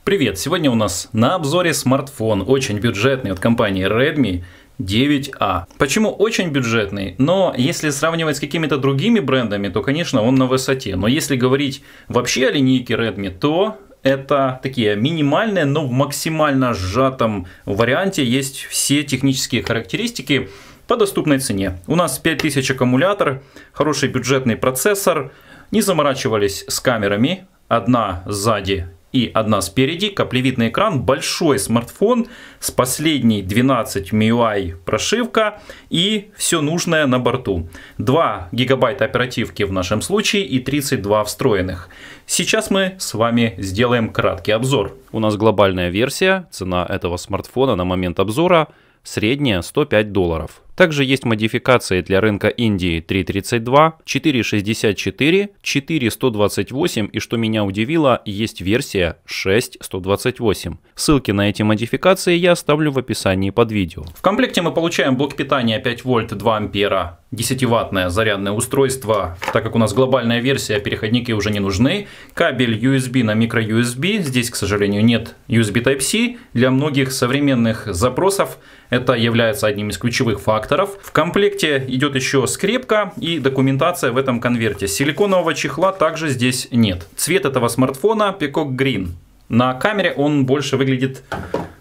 Привет! Сегодня у нас на обзоре смартфон, очень бюджетный, от компании Redmi 9A. Почему очень бюджетный? Но если сравнивать с какими-то другими брендами, то, конечно, он на высоте. Но если говорить вообще о линейке Redmi, то это такие минимальные, но в максимально сжатом варианте есть все технические характеристики по доступной цене. У нас 5000 аккумулятор, хороший бюджетный процессор, не заморачивались с камерами, одна сзади и одна спереди, каплевидный экран, большой смартфон с последней 12 MIUI прошивка и все нужное на борту. 2 гигабайта оперативки в нашем случае и 32 встроенных. Сейчас мы с вами сделаем краткий обзор. У нас глобальная версия, цена этого смартфона на момент обзора средняя $105. Также есть модификации для рынка Индии 3.32, 4.64, 4.128 и, что меня удивило, есть версия 6.128. Ссылки на эти модификации я оставлю в описании под видео. В комплекте мы получаем блок питания 5 вольт 2 ампера, 10-ваттное зарядное устройство, так как у нас глобальная версия, переходники уже не нужны. Кабель USB на micro-USB, здесь, к сожалению, нет USB Type-C. Для многих современных запросов это является одним из ключевых факторов. В комплекте идет еще скрепка и документация в этом конверте. Силиконового чехла также здесь нет. Цвет этого смартфона Peacock Green. На камере он больше выглядит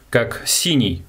как синий,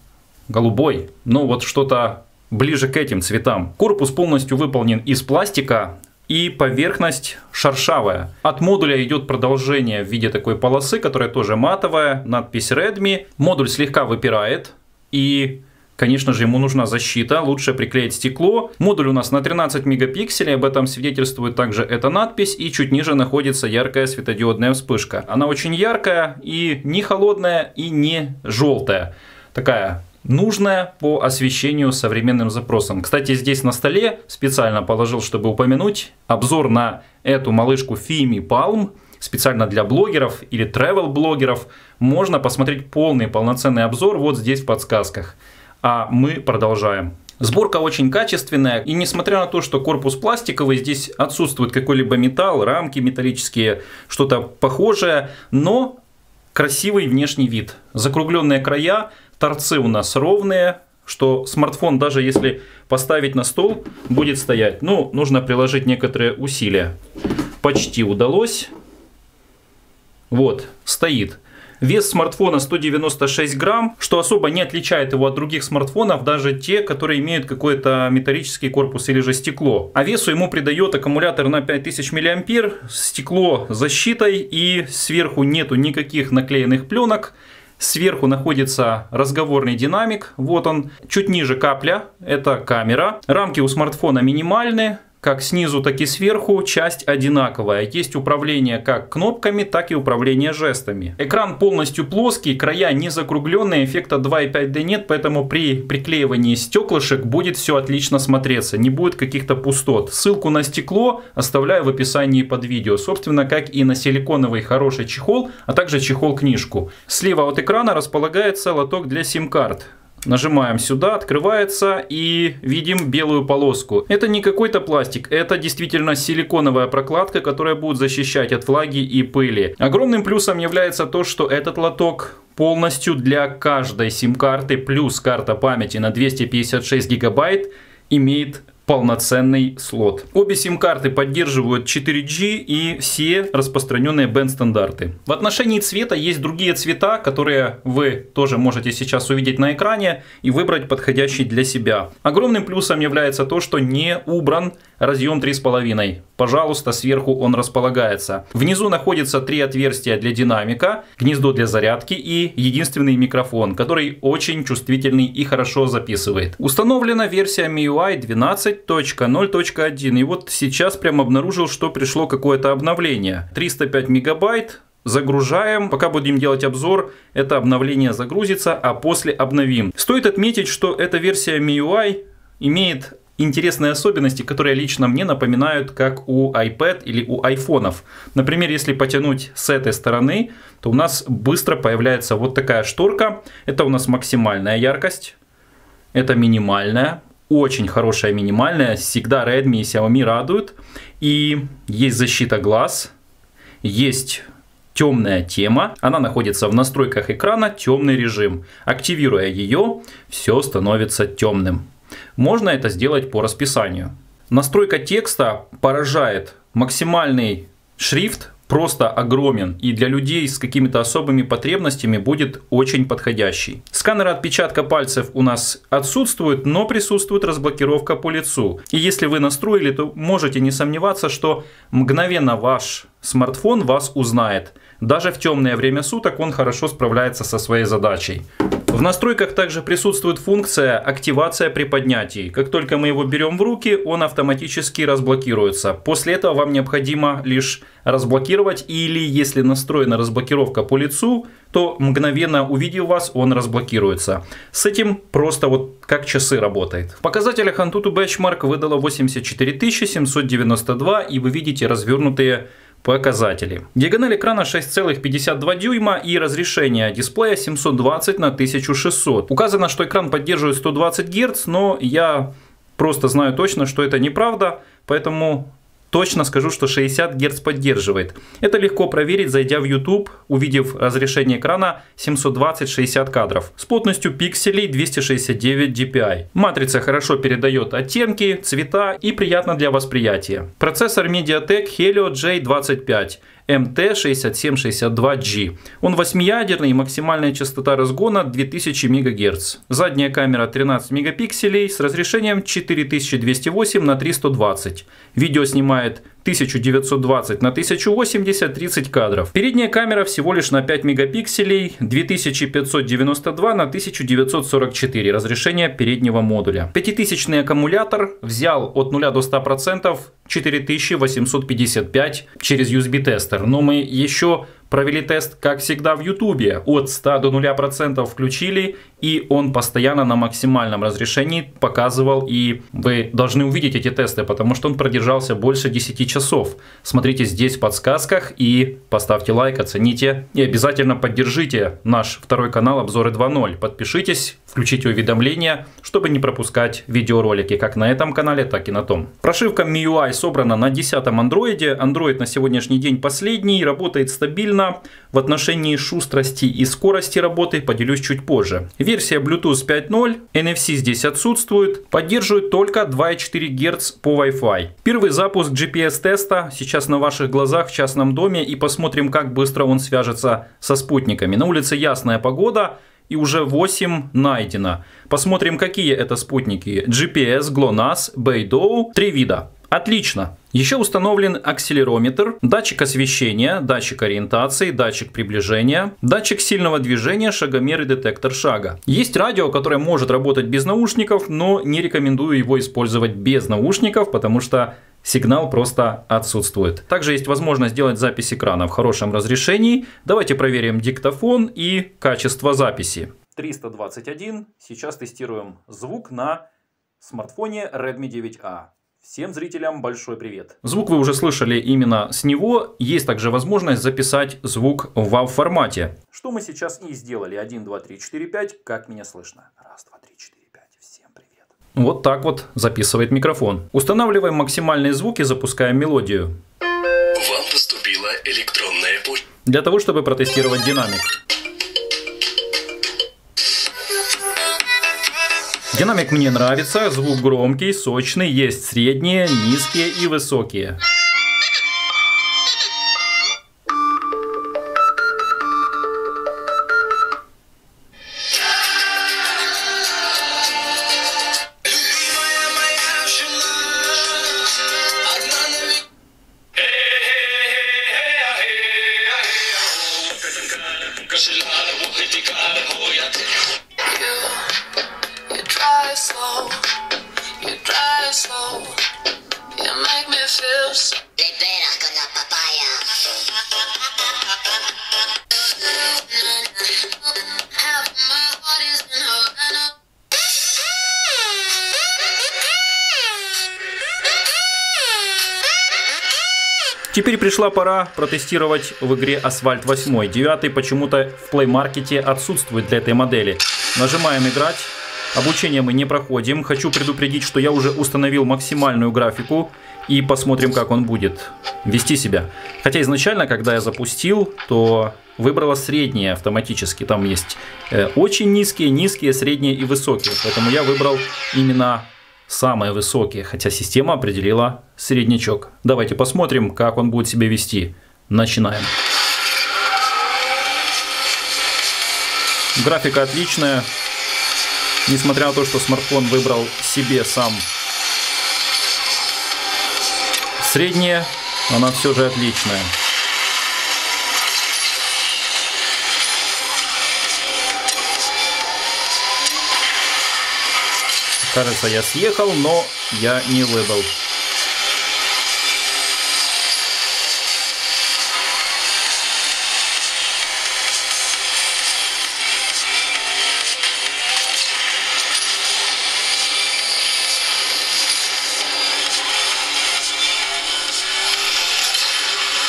голубой, но вот что-то ближе к этим цветам. Корпус полностью выполнен из пластика и поверхность шершавая. От модуля идет продолжение в виде такой полосы, которая тоже матовая, надпись Redmi. Модуль слегка выпирает и, конечно же, ему нужна защита, лучше приклеить стекло. Модуль у нас на 13 мегапикселей, об этом свидетельствует также эта надпись. И чуть ниже находится яркая светодиодная вспышка. Она очень яркая и не холодная, и не желтая. Такая нужная по освещению современным запросам. Кстати, здесь на столе специально положил, чтобы упомянуть, обзор на эту малышку Fimi Palm. Специально для блогеров или travel-блогеров. Можно посмотреть полноценный обзор вот здесь в подсказках. А мы продолжаем. Сборка очень качественная, и несмотря на то, что корпус пластиковый, здесь отсутствует какой-либо металл, рамки металлические, что-то похожее, но красивый внешний вид. Закругленные края, торцы у нас ровные, что смартфон, даже если поставить на стол, будет стоять. Ну, нужно приложить некоторые усилия. Почти удалось. Вот, стоит. Вес смартфона 196 грамм, что особо не отличает его от других смартфонов, даже те, которые имеют какой-то металлический корпус или же стекло. А весу ему придает аккумулятор на 5000 мА, стекло с защитой и сверху нету никаких наклеенных пленок. Сверху находится разговорный динамик, вот он, чуть ниже капля, это камера. Рамки у смартфона минимальные. Как снизу, так и сверху, часть одинаковая. Есть управление как кнопками, так и управление жестами. Экран полностью плоский, края не закругленные, эффекта 2.5D нет, поэтому при приклеивании стеклышек будет все отлично смотреться, не будет каких-то пустот. Ссылку на стекло оставляю в описании под видео, собственно, как и на силиконовый хороший чехол, а также чехол-книжку. Слева от экрана располагается лоток для сим-карт. Нажимаем сюда, открывается и видим белую полоску. Это не какой-то пластик, это действительно силиконовая прокладка, которая будет защищать от влаги и пыли. Огромным плюсом является то, что этот лоток полностью для каждой сим-карты плюс карта памяти на 256 гигабайт имеет полноценный слот. Обе сим-карты поддерживают 4G и все распространенные бенд-стандарты. В отношении цвета есть другие цвета, которые вы тоже можете сейчас увидеть на экране и выбрать подходящий для себя. Огромным плюсом является то, что не убран разъем 3,5. Пожалуйста, сверху он располагается. Внизу находится 3 отверстия для динамика, гнездо для зарядки и единственный микрофон, который очень чувствительный и хорошо записывает. Установлена версия MIUI 12.0.1. И вот сейчас прям обнаружил, что пришло какое-то обновление. 305 мегабайт. Загружаем. Пока будем делать обзор, это обновление загрузится, а после обновим. Стоит отметить, что эта версия MIUI имеет интересные особенности, которые лично мне напоминают, как у iPad или у айфонов. Например, если потянуть с этой стороны, то у нас быстро появляется вот такая шторка. Это у нас максимальная яркость. Это минимальная. Очень хорошая минимальная. Всегда Redmi и Xiaomi радуют. И есть защита глаз. Есть темная тема. Она находится в настройках экрана, темный режим. Активируя ее, все становится темным. Можно это сделать по расписанию. Настройка текста поражает. Максимальный шрифт просто огромен и для людей с какими-то особыми потребностями будет очень подходящий. Сканеры отпечатка пальцев у нас отсутствуют, но присутствует разблокировка по лицу. И если вы настроили, то можете не сомневаться, что мгновенно ваш смартфон вас узнает. Даже в темное время суток он хорошо справляется со своей задачей. В настройках также присутствует функция активация при поднятии. Как только мы его берем в руки, он автоматически разблокируется. После этого вам необходимо лишь разблокировать, или если настроена разблокировка по лицу, то мгновенно увидев вас, он разблокируется. С этим просто вот как часы работает. В показателях Antutu Benchmark выдало 84 792, и вы видите развернутые показатели. Диагональ экрана 6,52 дюйма и разрешение дисплея 720 на 1600. Указано, что экран поддерживает 120 Гц, но я просто знаю точно, что это неправда, поэтому точно скажу, что 60 Гц поддерживает. Это легко проверить, зайдя в YouTube, увидев разрешение экрана 720-60 кадров с плотностью пикселей 269 dpi. Матрица хорошо передает оттенки, цвета и приятно для восприятия. Процессор MediaTek Helio J25 MT6762G. Он 8-ядерный, максимальная частота разгона 2000 МГц. Задняя камера 13 мегапикселей с разрешением 4208 на 320. Видео снимает 1920 на 1080 30 кадров. Передняя камера всего лишь на 5 мегапикселей 2592 на 1944 разрешение переднего модуля. 5000 аккумулятор взял от 0 до 100% 4855 через USB тестер. Но мы еще провели тест, как всегда, в YouTube. От 100 до 0% включили, и он постоянно на максимальном разрешении показывал. И вы должны увидеть эти тесты, потому что он продержался больше 10 часов. Смотрите здесь в подсказках и поставьте лайк, оцените. И обязательно поддержите наш второй канал Обзоры 2.0. Подпишитесь, включите уведомления, чтобы не пропускать видеоролики как на этом канале, так и на том. Прошивка MIUI собрана на 10-м андроиде. Android на сегодняшний день последний, работает стабильно. В отношении шустрости и скорости работы поделюсь чуть позже. Версия Bluetooth 5.0, NFC здесь отсутствует, поддерживает только 2,4 Гц по Wi-Fi. Первый запуск GPS-теста сейчас на ваших глазах в частном доме, и посмотрим, как быстро он свяжется со спутниками. На улице ясная погода, и уже 8 найдено. Посмотрим, какие это спутники. GPS, GLONASS, Beidou, 3 вида. Отлично. Еще установлен акселерометр, датчик освещения, датчик ориентации, датчик приближения, датчик сильного движения, шагомер и детектор шага. Есть радио, которое может работать без наушников, но не рекомендую его использовать без наушников, потому что сигнал просто отсутствует. Также есть возможность сделать запись экрана в хорошем разрешении. Давайте проверим диктофон и качество записи. 321. Сейчас тестируем звук на смартфоне Redmi 9A. Всем зрителям большой привет. Звук вы уже слышали именно с него. Есть также возможность записать звук в WAV формате. Что мы сейчас и сделали. 1, 2, 3, 4, 5. Как меня слышно? 1, 2, 3, 4, 5. Всем привет. Вот так вот записывает микрофон. Устанавливаем максимальные звуки, запускаем мелодию. Вам поступила электронная почта. Для того, чтобы протестировать динамик. Динамик мне нравится, звук громкий, сочный, есть средние, низкие и высокие. Теперь пришла пора протестировать в игре Asphalt 8. 9 почему-то в Play Market отсутствует для этой модели. Нажимаем играть. Обучение мы не проходим. Хочу предупредить, что я уже установил максимальную графику. и посмотрим, как он будет вести себя. Хотя изначально, когда я запустил, то выбрала средние автоматически. Там есть очень низкие, низкие, средние и высокие. Поэтому я выбрал именно самые высокие, хотя система определила среднячок. Давайте посмотрим, как он будет себя вести. Начинаем. Графика отличная. Несмотря на то, что смартфон выбрал себе сам среднее, она все же отличная. Кажется, я съехал, но я не выдал.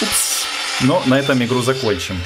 Упс. Но на этом игру закончим.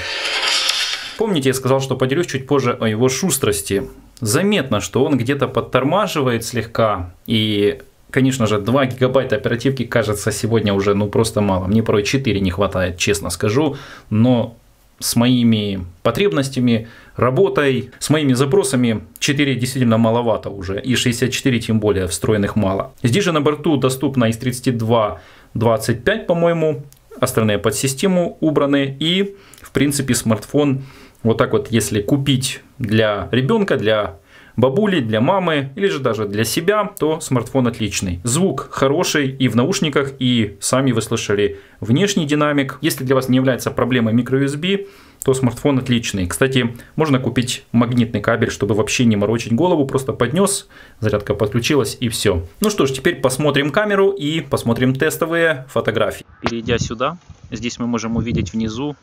Помните, я сказал, что поделюсь чуть позже о его шустрости. Заметно, что он где-то подтормаживает слегка. И, конечно же, 2 гигабайта оперативки кажется сегодня уже просто мало. Мне порой 4 не хватает, честно скажу. Но с моими потребностями, работой, с моими запросами 4 действительно маловато уже. И 64 тем более встроенных мало. Здесь же на борту доступно из 32 25, по-моему. Остальные под систему убраны. И, в принципе, смартфон вот так вот, если купить для ребенка, для бабули, для мамы или же даже для себя, то смартфон отличный. Звук хороший и в наушниках, и сами вы слышали внешний динамик. Если для вас не является проблемой microUSB, то смартфон отличный. Кстати, можно купить магнитный кабель, чтобы вообще не морочить голову. Просто поднес, зарядка подключилась и все. Ну что ж, теперь посмотрим камеру и посмотрим тестовые фотографии. Перейдя сюда, здесь мы можем увидеть внизу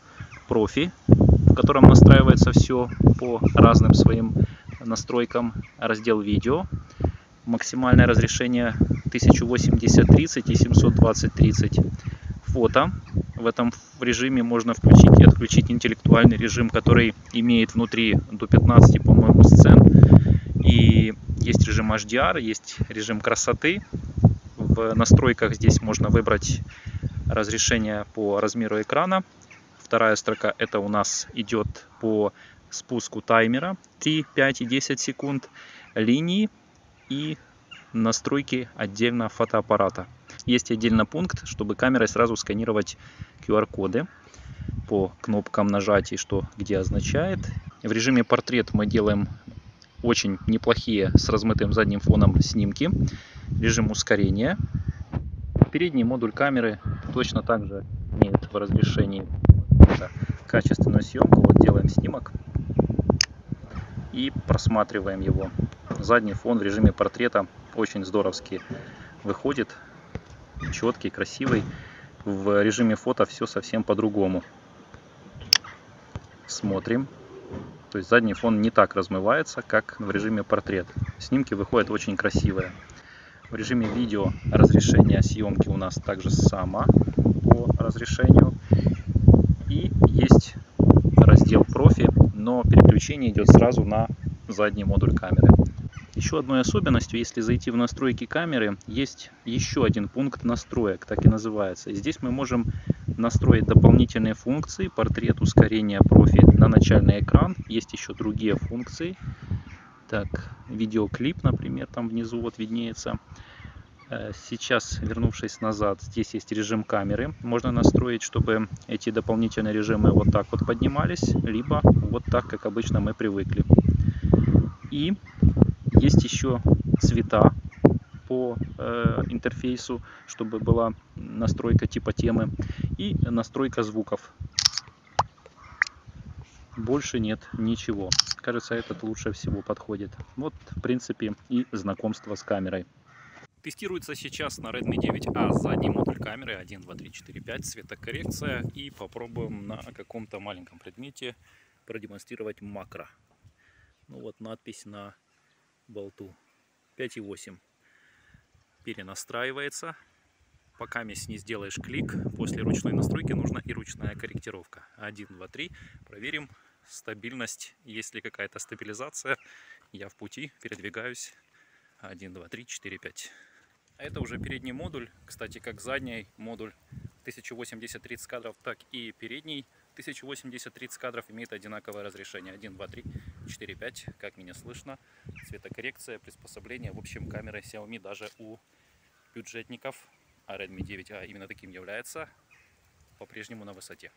профи, в котором настраивается все по разным своим настройкам. Раздел видео. Максимальное разрешение 1080-30 и 720-30. Фото. В этом режиме можно включить и отключить интеллектуальный режим, который имеет внутри до 15, по-моему, сцен. И есть режим HDR, есть режим красоты. В настройках здесь можно выбрать разрешение по размеру экрана. Вторая строка — это у нас идет по спуску таймера 3, 5 и 10 секунд, линии и настройки отдельно фотоаппарата. Есть отдельно пункт, чтобы камерой сразу сканировать QR-коды по кнопкам нажатий, что где означает. В режиме портрет мы делаем очень неплохие с размытым задним фоном снимки. Режим ускорения. Передний модуль камеры точно так же имеет в разрешении качественную съемку. Вот делаем снимок и просматриваем его. Задний фон в режиме портрета очень здоровски выходит, четкий, красивый. В режиме фото все совсем по-другому. Смотрим. То есть задний фон не так размывается, как в режиме портрет. Снимки выходят очень красивые. В режиме видео разрешение съемки у нас также само по разрешению. И есть раздел профи, но переключение идет сразу на задний модуль камеры. Еще одной особенностью, если зайти в настройки камеры, есть еще один пункт настроек, так и называется. И здесь мы можем настроить дополнительные функции: портрет, ускорение, профи на начальный экран. Есть еще другие функции. Так, видеоклип, например, там внизу вот виднеется. Сейчас, вернувшись назад, здесь есть режим камеры. Можно настроить, чтобы эти дополнительные режимы вот так вот поднимались, либо вот так, как обычно мы привыкли. И есть еще цвета по интерфейсу, чтобы была настройка типа темы, и настройка звуков. Больше нет ничего. Кажется, этот лучше всего подходит. Вот, в принципе, и знакомство с камерой. Тестируется сейчас на Redmi 9A задний модуль камеры 1, 2, 3, 4, 5, цветокоррекция. И попробуем на каком-то маленьком предмете продемонстрировать макро. Ну вот надпись на болту 5,8. Перенастраивается. Пока не сделаешь клик, после ручной настройки нужна и ручная корректировка. 1, 2, 3. Проверим стабильность. Есть ли какая-то стабилизация. Я в пути, передвигаюсь. 1, 2, 3, 4, 5. А это уже передний модуль, кстати, как задний модуль 1080-30 кадров, так и передний 1080-30 кадров имеет одинаковое разрешение. 1, 2, 3, 4, 5, как меня слышно. Цветокоррекция, приспособление. В общем, камера Xiaomi даже у бюджетников, а Redmi 9A именно таким является, по-прежнему на высоте.